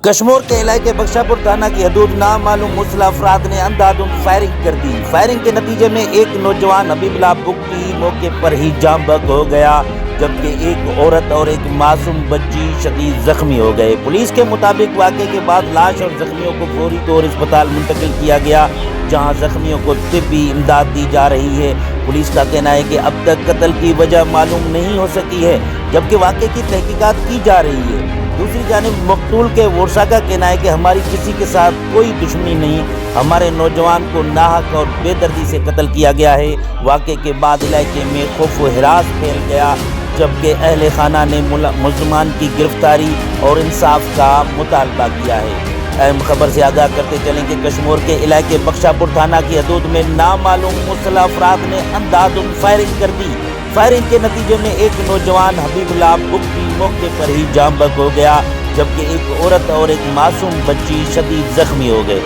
کشمور کے علاقے بخشا پور تھانہ کی حدود نامعلوم مسلح افراد نے اندھادھند فائرنگ کر دی۔ فائرنگ کے نتیجے میں ایک نوجوان حبیب اللہ بگٹی موقع پر ہی جاں بحق ہو گیا، جبکہ ایک عورت اور ایک معصوم بچی شدید زخمی ہو گئے۔ پولیس کے مطابق واقعے کے بعد لاش اور زخمیوں کو فوری طور اسپتال منتقل کیا گیا، جہاں زخمیوں کو طبی امداد دی جا رہی ہے۔ پولیس کا کہنا ہے کہ اب تک قتل کی وجہ معلوم نہیں ہو سکی ہے، جبکہ واقعے کی تحقیقات کی جا رہی ہے۔ دوسری جانب مقتول کے ورثاء کا کہنا ہے کہ ہماری کسی کے ساتھ کوئی دشمنی نہیں، ہمارے نوجوان کو ناحق اور بے دردی سے قتل کیا گیا ہے۔ واقعے کے بعد علاقے میں خوف و ہراس پھیل گیا، جبکہ اہل خانہ نے ملزمان کی گرفتاری اور انصاف کا مطالبہ کیا ہے۔ اہم خبر سے آگاہ کرتے چلیں کہ کشمور کے علاقے بخشا پور تھانہ کی حدود میں نامعلوم مسلح افراد نے اندھادھند فائرنگ کر دی۔ فائرنگ کے نتیجے میں ایک نوجوان حبیب اللہ بگٹی موقع پر ہی جاں بحق ہو گیا، جبکہ ایک عورت اور ایک معصوم بچی شدید زخمی ہو گئے۔